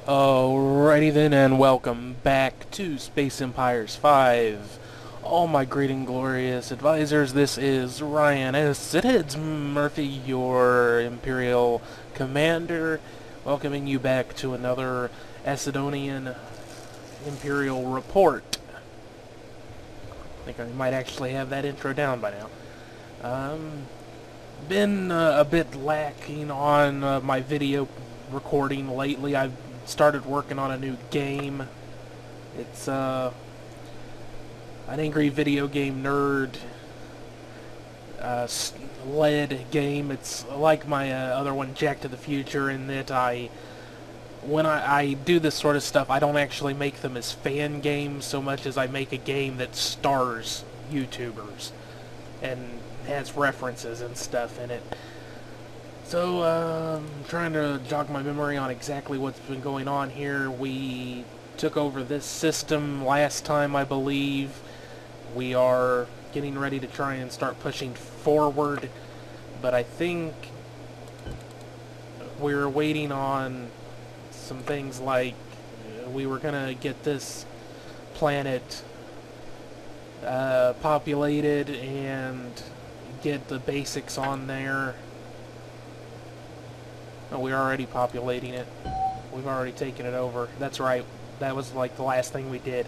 Alrighty then, and welcome back to Space Empires 5. All my great and glorious advisors, this is Ryan Acidheads Murphy, your Imperial Commander, welcoming you back to another Acidonian Imperial Report. I think I might actually have that intro down by now. Been a bit lacking on my video recording lately. I've started working on a new game. It's an angry video game nerd led game. It's like my other one, Jack to the Future, in that when I do this sort of stuff, I don't actually make them as fan games so much as I make a game that stars YouTubers and has references and stuff in it. So, I'm trying to jog my memory on exactly what's been going on here. We took over this system last time, I believe. We are getting ready to try and start pushing forward, but I think we're waiting on some things like we were going to get this planet populated and get the basics on there. Oh, we're already populating it. We've already taken it over. That's right. That was like the last thing we did.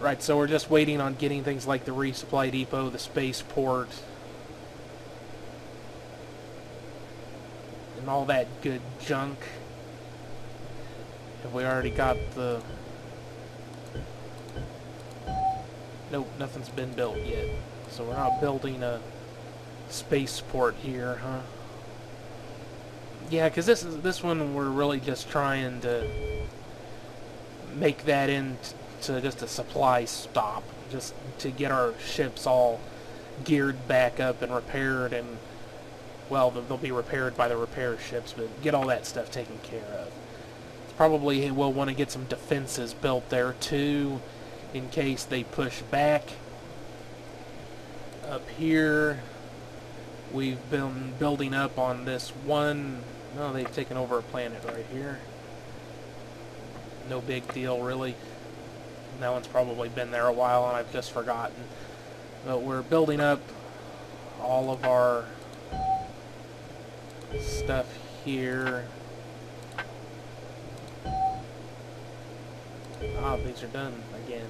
Right, so we're just waiting on getting things like the resupply depot, the spaceport, and all that good junk. Have we already got the... Nope, nothing's been built yet. So we're not building a spaceport here, huh? Yeah, because this one we're really just trying to make that into just a supply stop, just to get our ships all geared back up and repaired, and well, they'll be repaired by the repair ships, but get all that stuff taken care of. Probably we'll want to get some defenses built there too, in case they push back. Up here, we've been building up on this one. No, they've taken over a planet right here. No big deal, really. That one's probably been there a while and I've just forgotten. But we're building up all of our stuff here. Ah, these are done again.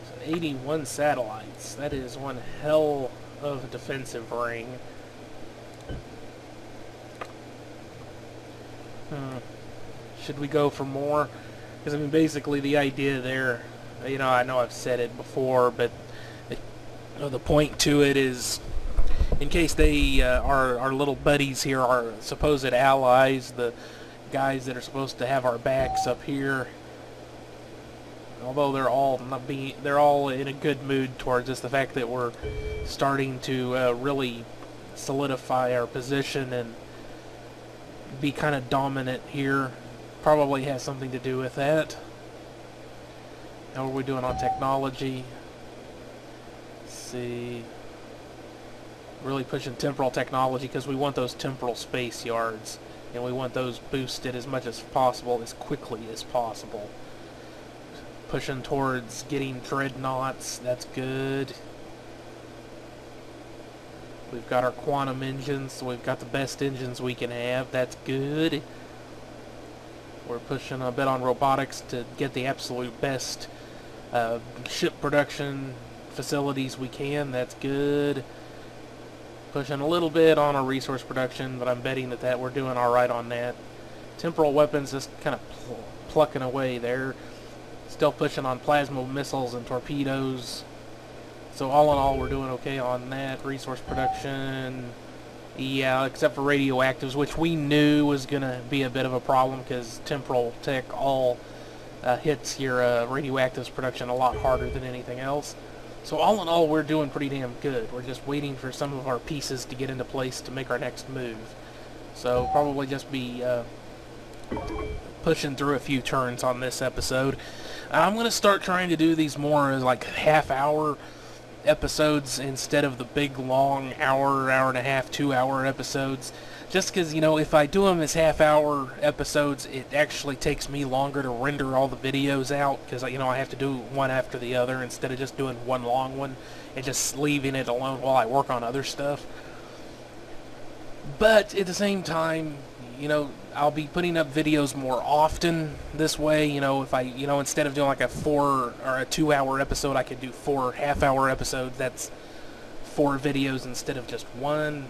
So 81 satellites. That is one hell of a defensive ring. Should we go for more? Because, I mean, basically the idea there, you know, I know I've said it before, but the point to it is, in case they, our little buddies here, our supposed allies, the guys that are supposed to have our backs up here, although they're all in a good mood towards us, the fact that we're starting to really solidify our position and be kind of dominant here probably has something to do with that. How are we doing on technology? Let's see. Really pushing temporal technology because we want those temporal space yards, and we want those boosted as much as possible, as quickly as possible. Pushing towards getting dreadnoughts. That's good. We've got our quantum engines, so we've got the best engines we can have. That's good. We're pushing a bit on robotics to get the absolute best ship production facilities we can. That's good. Pushing a little bit on our resource production, but I'm betting that we're doing alright on that. Temporal weapons just kind of plucking away there. Still pushing on plasma missiles and torpedoes. So all in all, we're doing okay on that. Resource production, yeah, except for radioactives, which we knew was going to be a bit of a problem because temporal tech all hits your radioactives production a lot harder than anything else. So all in all, we're doing pretty damn good. We're just waiting for some of our pieces to get into place to make our next move. So probably just be pushing through a few turns on this episode. I'm going to start trying to do these more as like half-hour episodes instead of the big, long hour, hour and a half, 2-hour episodes. Just because, you know, if I do them as half-hour episodes, it actually takes me longer to render all the videos out, because, you know, I have to do one after the other instead of just doing one long one and just leaving it alone while I work on other stuff. But at the same time, you know, I'll be putting up videos more often this way. You know, if I, you know, instead of doing like a 4 or a 2-hour episode, I could do 4 half-hour episodes. That's 4 videos instead of just one.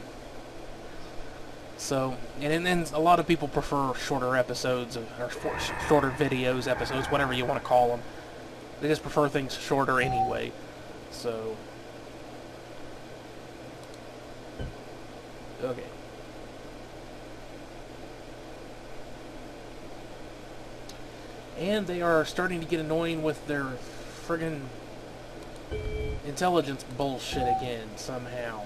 So, and then a lot of people prefer shorter episodes, or shorter videos, episodes, whatever you want to call them. They just prefer things shorter anyway. So, okay. And they are starting to get annoying with their friggin' intelligence bullshit again, somehow.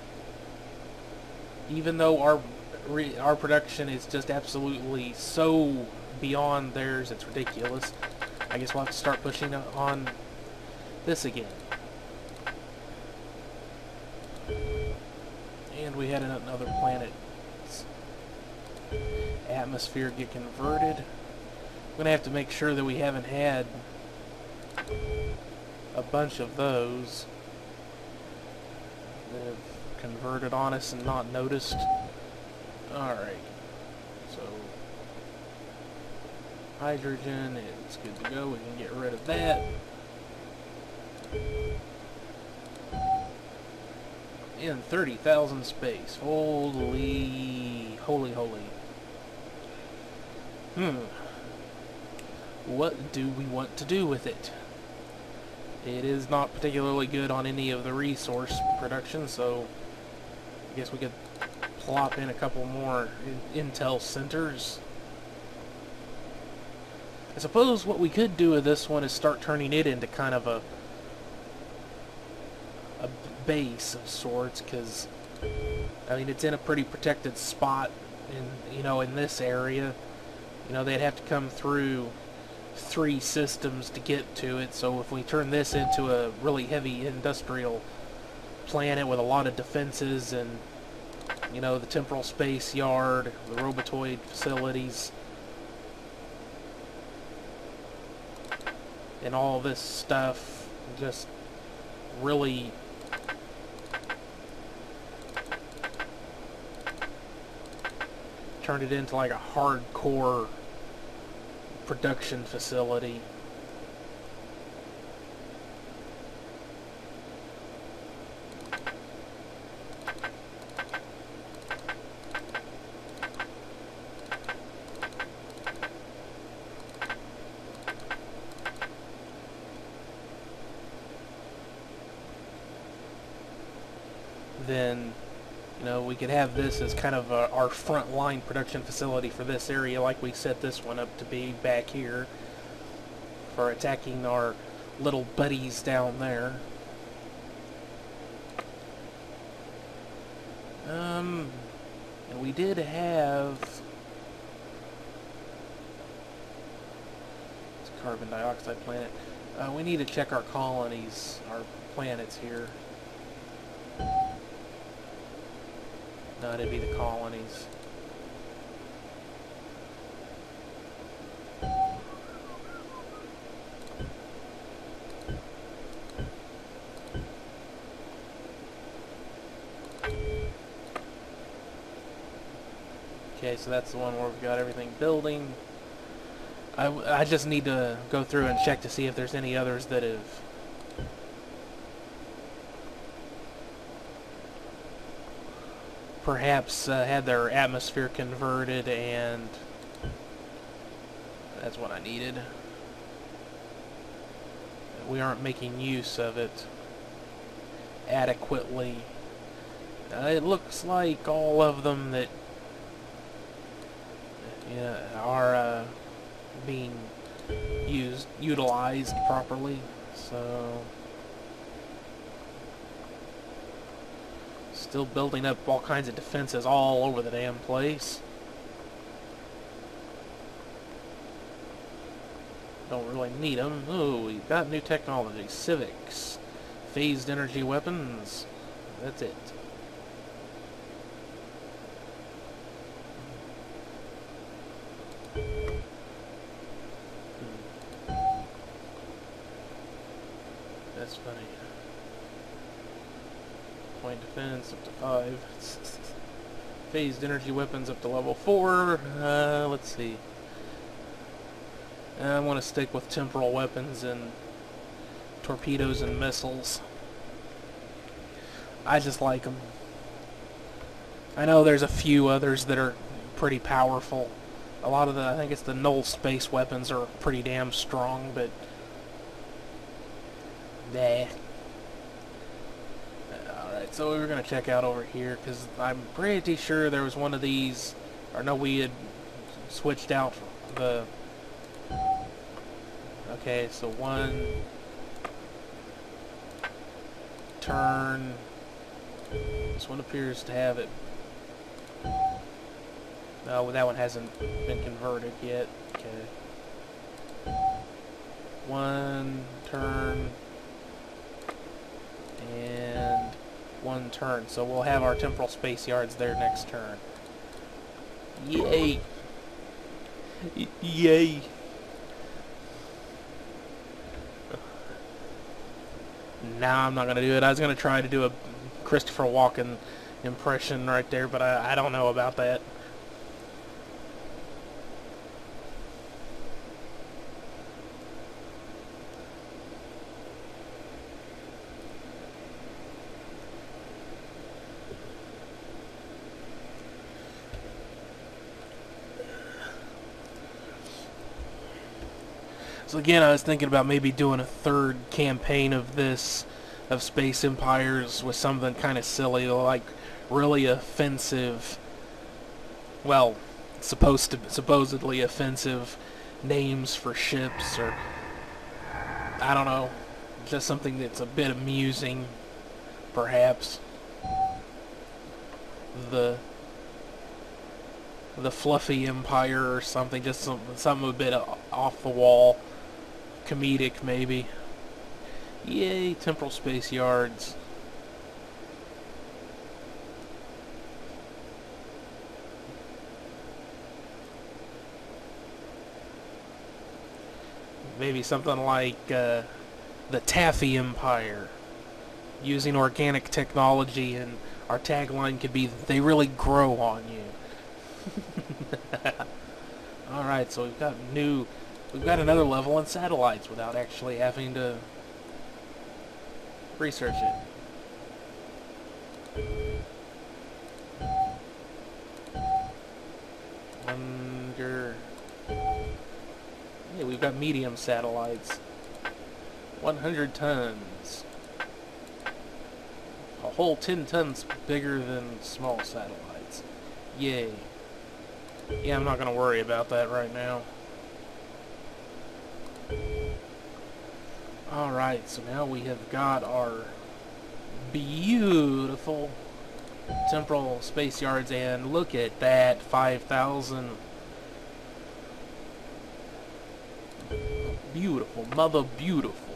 Even though our production is just absolutely so beyond theirs, it's ridiculous. I guess we'll have to start pushing on this again. And we had another planet's atmosphere get converted. I'm gonna have to make sure that we haven't had a bunch of those that have converted on us and not noticed. Alright, so hydrogen, it's good to go. We can get rid of that. In 30,000 space. Holy. What do we want to do with it? It is not particularly good on any of the resource production, so I guess we could plop in a couple more intel centers. I suppose what we could do with this one is start turning it into kind of a base of sorts, because I mean, it's in a pretty protected spot in, you know, in this area. You know, they'd have to come through 3 systems to get to it, so if we turn this into a really heavy industrial planet with a lot of defenses and, you know, the temporal space yard, the robotoid facilities, and all this stuff, just really turn it into like a hardcore production facility. Then, you know, we could have this as kind of our front line production facility for this area, like we set this one up to be back here for attacking our little buddies down there. And we did have this carbon dioxide planet. We need to check our colonies, our planets here. No, it'd be the colonies. Okay, so that's the one where we've got everything building. I just need to go through and check to see if there's any others that have perhaps had their atmosphere converted, and that's what I needed. We aren't making use of it adequately. It looks like all of them that are being utilized properly, so still building up all kinds of defenses all over the damn place. Don't really need them. Ooh, we've got new technology. Civics. Phased energy weapons. That's it. That's funny. Point defense up to 5. Phased energy weapons up to level 4. Let's see. I want to stick with temporal weapons and torpedoes and missiles. I just like them. I know there's a few others that are pretty powerful. A lot of the, I think it's the null space weapons are pretty damn strong, but nah. Alright, so we were going to check out over here, because I'm pretty sure there was one of these, or no, we had switched out the... Okay, so one turn. This one appears to have it. No, that one hasn't been converted yet. Okay. One turn and one turn. So we'll have our temporal space yards there next turn. Yay! Yay! Nah, I'm not going to do it. I was going to try to do a Christopher Walken impression right there, but I don't know about that. So again, I was thinking about maybe doing a third campaign of this, of Space Empires, with something kind of silly, like really offensive, well, supposedly offensive names for ships, or I don't know, just something that's a bit amusing, perhaps. The Fluffy Empire or something, just something a bit off the wall. Comedic, maybe. Yay, temporal space yards. Maybe something like the Taffy Empire, using organic technology, and our tagline could be, "They really grow on you." Alright, so we've got another level on satellites without actually having to research it. Yeah, we've got medium satellites. 100 tons. A whole 10 tons bigger than small satellites. Yay. Yeah, I'm not going to worry about that right now. Alright, so now we have got our beautiful temporal space yards, and look at that, 5,000. Beautiful, mother beautiful.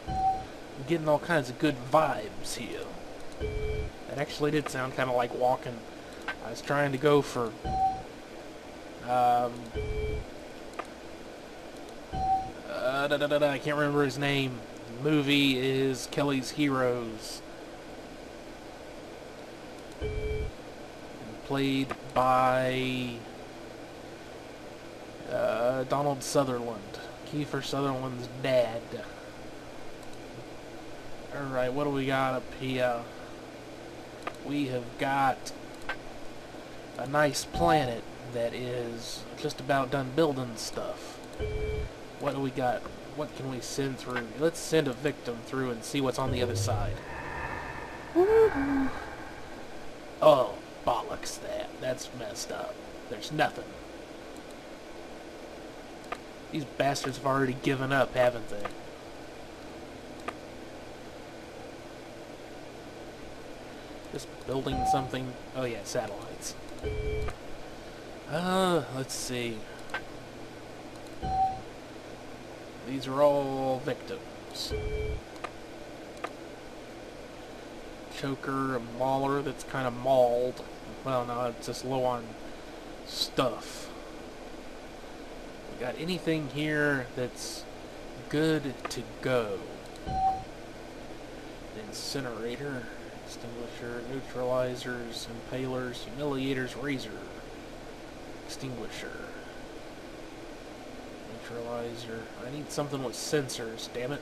I'm getting all kinds of good vibes here. That actually did sound kind of like walking. I was trying to go for I can't remember his name. The movie is Kelly's Heroes. Played by Donald Sutherland. Kiefer Sutherland's dad. Alright, what do we got up here? We have got a nice planet that is just about done building stuff. What do we got? What can we send through? Let's send a victim through and see what's on the other side. Oh, bollocks that. That's messed up. There's nothing. These bastards have already given up, haven't they? Just building something. Oh yeah, satellites. Let's see. These are all victims. Choker, a mauler that's kind of mauled. Well, no, it's just low on stuff. We got anything here that's good to go. Incinerator, extinguisher, neutralizers, impalers, humiliators, razor, extinguisher, neutralizer. I need something with sensors, damn it.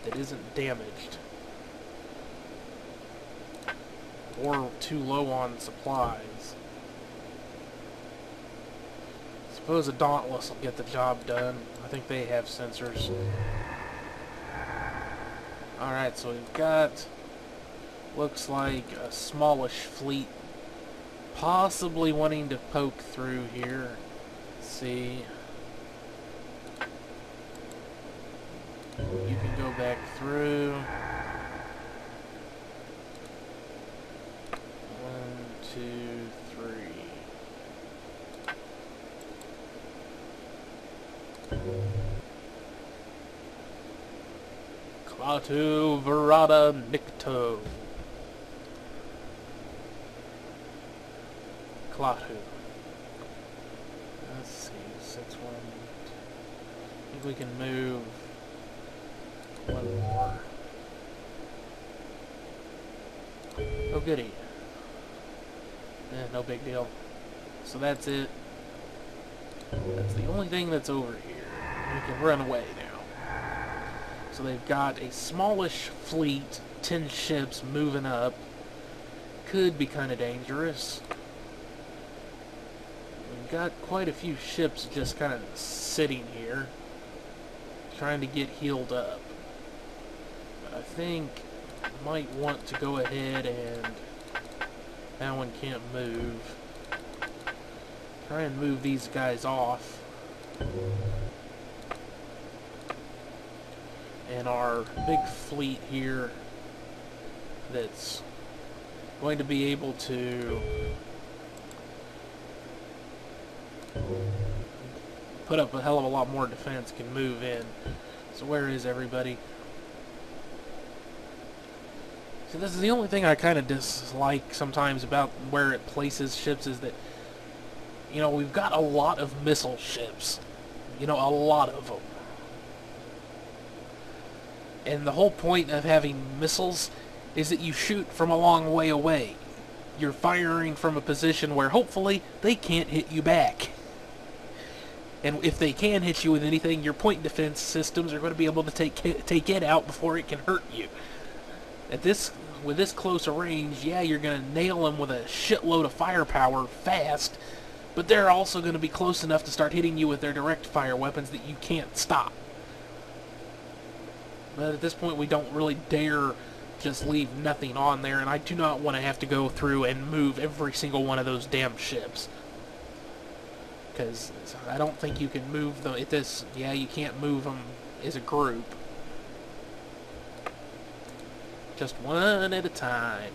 That isn't damaged. Or too low on supplies. Suppose a Dauntless will get the job done. I think they have sensors. Alright, so we've got, looks like a smallish fleet possibly wanting to poke through here. Let's see. You can go back through. 1, 2, 3. Klaatu Verada Nikto. Klaatu. Let's see, 6, 1. I think we can move one more. Oh goody. No big deal. So that's it. That's the only thing that's over here. We can run away now. So they've got a smallish fleet, 10 ships moving up. Could be kind of dangerous. We've got quite a few ships just kind of sitting here, trying to get healed up. But I think I might want to go ahead and... That one can't move. Try and move these guys off. And our big fleet here that's going to be able to put up a hell of a lot more defense can move in. So where is everybody? So this is the only thing I kind of dislike sometimes about where it places ships is that, you know, we've got a lot of missile ships. You know, a lot of them. And the whole point of having missiles is that you shoot from a long way away. You're firing from a position where hopefully they can't hit you back. And if they can hit you with anything, your point defense systems are going to be able to take it out before it can hurt you. With this close a range, yeah, you're going to nail them with a shitload of firepower fast, but they're also going to be close enough to start hitting you with their direct fire weapons that you can't stop. But at this point, we don't really dare just leave nothing on there, and I do not want to have to go through and move every single one of those damn ships. Because I don't think you can move them. Yeah, you can't move them as a group. Just one at a time.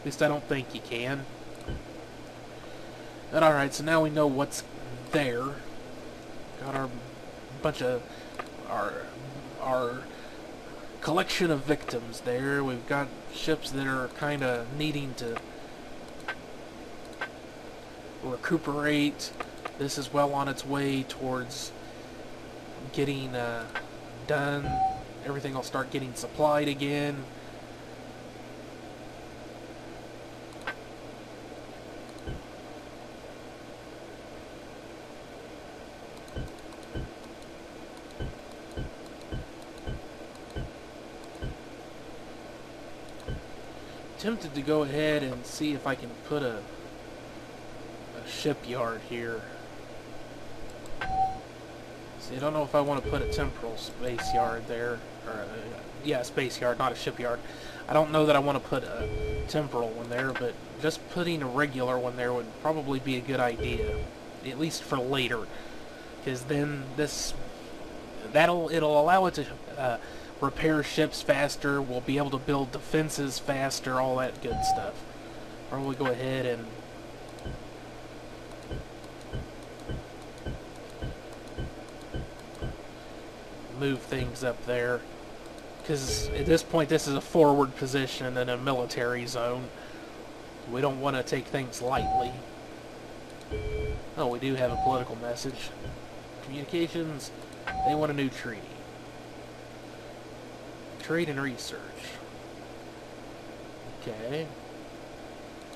At least I don't think you can. But alright, so now we know what's there. Got our bunch of our collection of victims there. We've got ships that are kind of needing to recuperate. This is well on its way towards getting done. Everything will start getting supplied again. Tempted to go ahead and see if I can put a shipyard here. See, I don't know if I want to put a temporal space yard there. Or, yeah, space yard, not a shipyard. I don't know that I want to put a temporal one there, but just putting a regular one there would probably be a good idea. At least for later. Because then it'll allow it to repair ships faster, we'll be able to build defenses faster, all that good stuff. Probably go ahead and move things up there. Because at this point, this is a forward position in a military zone. We don't want to take things lightly. Oh, we do have a political message. Communications, they want a new treaty. Trade and research. Okay.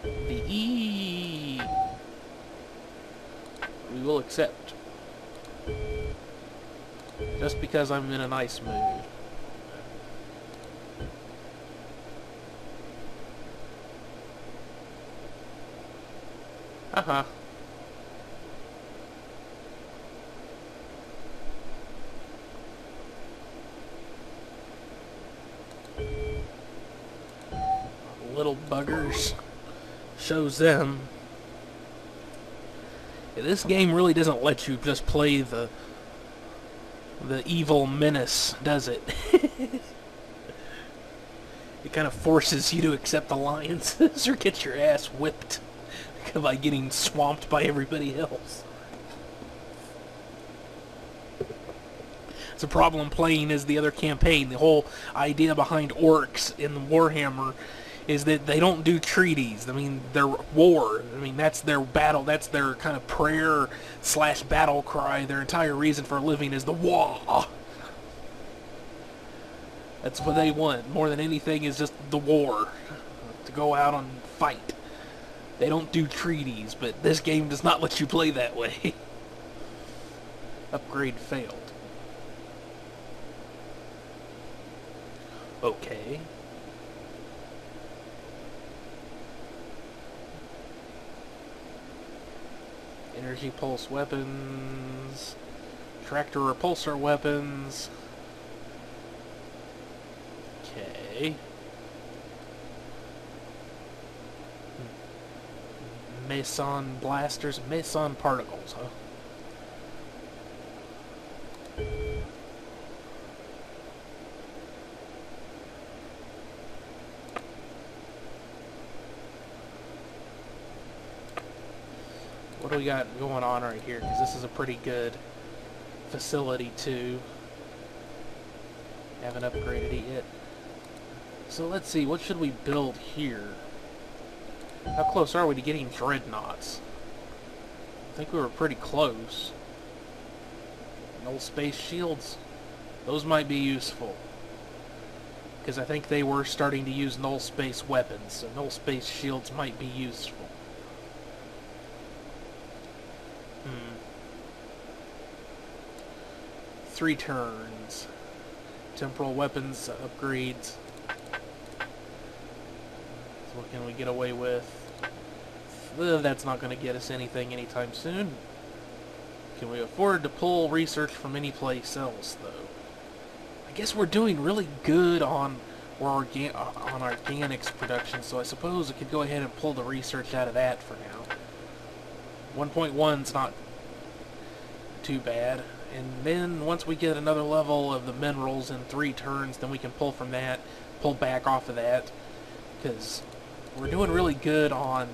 The E. We will accept. Just because I'm in a nice mood. Haha. Little buggers. Shows them. Yeah, this game really doesn't let you just play the evil menace, does it? It kind of forces you to accept alliances or get your ass whipped by getting swamped by everybody else. It's a problem playing as the other campaign. The whole idea behind orcs in Warhammer is that they don't do treaties. I mean, they're war. I mean, that's their battle. That's their kind of prayer / battle cry. Their entire reason for living is the war. That's what they want. More than anything is just the war. To go out and fight. They don't do treaties, but this game does not let you play that way. Upgrade failed. Okay. Energy pulse weapons. Tractor repulsor weapons. Okay. Meson blasters. Meson particles, huh? What do we got going on right here? Because this is a pretty good facility too. Haven't upgraded it yet. So let's see, what should we build here? How close are we to getting dreadnoughts? I think we were pretty close. Null space shields. Those might be useful. Because I think they were starting to use null space weapons, so null space shields might be useful. 3 turns. Temporal weapons upgrades. So what can we get away with? That's not going to get us anything anytime soon. Can we afford to pull research from any place else, though? I guess we're doing really good on organics production, so I suppose I could go ahead and pull the research out of that for now. 1.1's not too bad. And then once we get another level of the minerals in 3 turns, then we can pull from that, pull back off of that, because we're doing really good on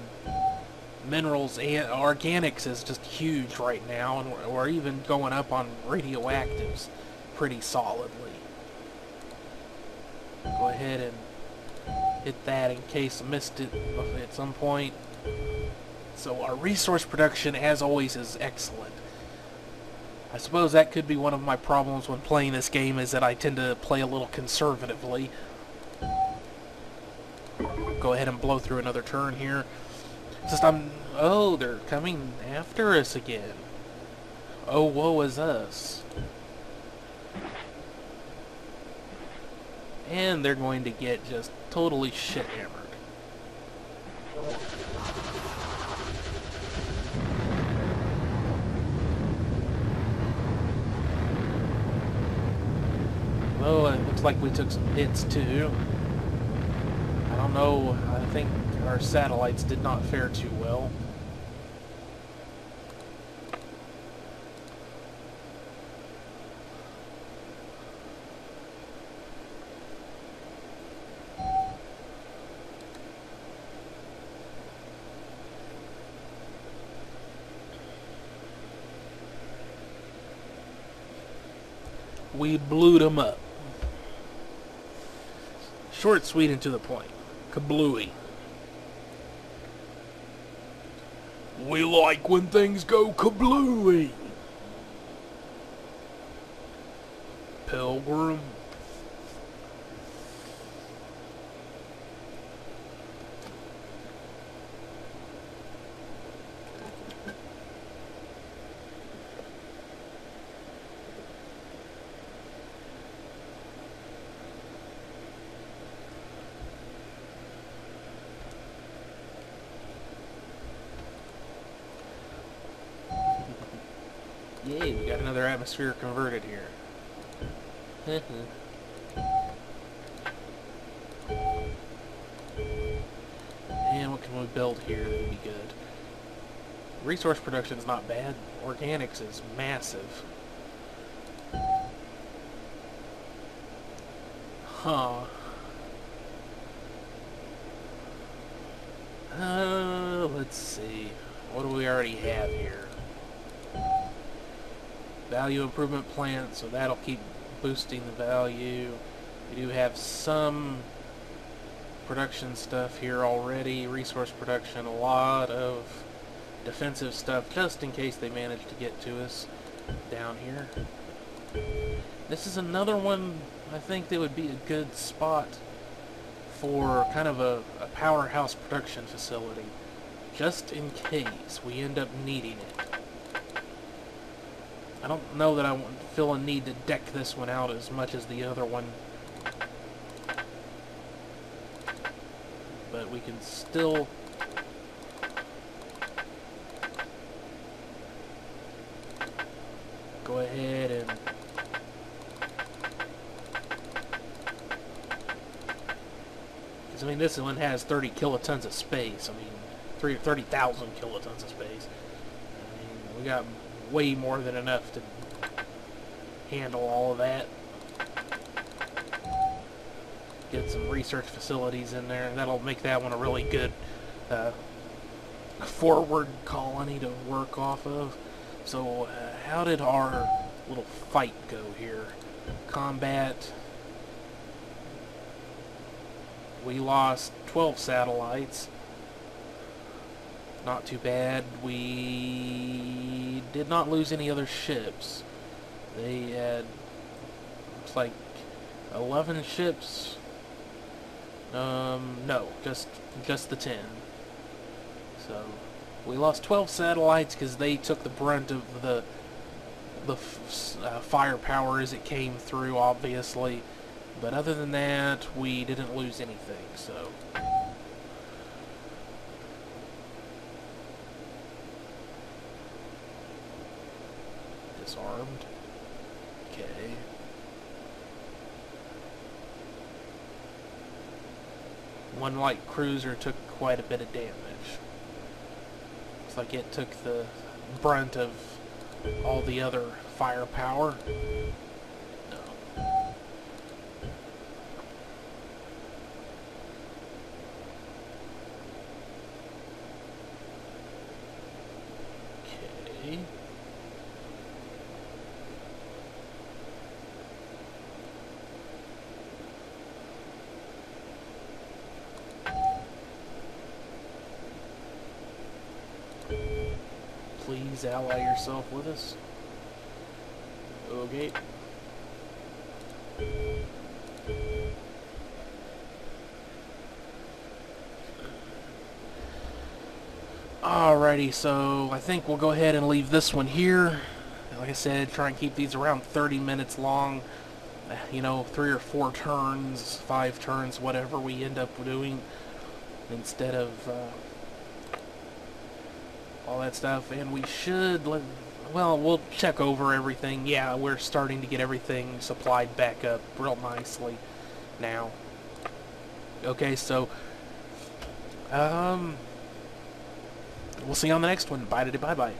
minerals, and organics is just huge right now, and we're even going up on radioactives pretty solidly. Go ahead and hit that in case I missed it at some point. So our resource production, as always, is excellent. I suppose that could be one of my problems when playing this game, is that I tend to play a little conservatively. Go ahead and blow through another turn here. Just oh, they're coming after us again. Oh, woe is us. And they're going to get just totally shit-hammered. Oh, it looks like we took some hits too. I don't know, I think our satellites did not fare too well. We blew them up. Short, sweet, and to the point. Kablooey. We like when things go kablooey. Pilgrim. Yay, we got another atmosphere converted here. And what can we build here that would be good? Resource production is not bad. Organics is massive. Huh. Let's see. What do we already have here? Value improvement plant, so that'll keep boosting the value. We do have some production stuff here already. Resource production, a lot of defensive stuff, just in case they manage to get to us down here. This is another one I think that would be a good spot for kind of a powerhouse production facility, just in case we end up needing it. I don't know that I feel a need to deck this one out as much as the other one, but we can still go ahead and I mean, this one has 30 kilotons of space. I mean, 30,000 kilotons of space. I mean, we got way more than enough to handle all of that. Get some research facilities in there, and that'll make that one a really good forward colony to work off of. So, how did our little fight go here? Combat. We lost 12 satellites. Not too bad. We did not lose any other ships. They had, looks like 11 ships. No, just the 10. So we lost 12 satellites because they took the brunt of the firepower as it came through, obviously. But other than that, we didn't lose anything, so. Disarmed. Okay. One light cruiser took quite a bit of damage. Looks like it took the brunt of all the other firepower. Please ally yourself with us. Okay. Alrighty, so I think we'll go ahead and leave this one here. Like I said, try and keep these around 30 minutes long. You know, 3 or 4 turns, 5 turns, whatever we end up doing, instead of all that stuff. And we should, well, we'll check over everything. Yeah, we're starting to get everything supplied back up real nicely now. Okay, so we'll see you on the next one. Bye-bye.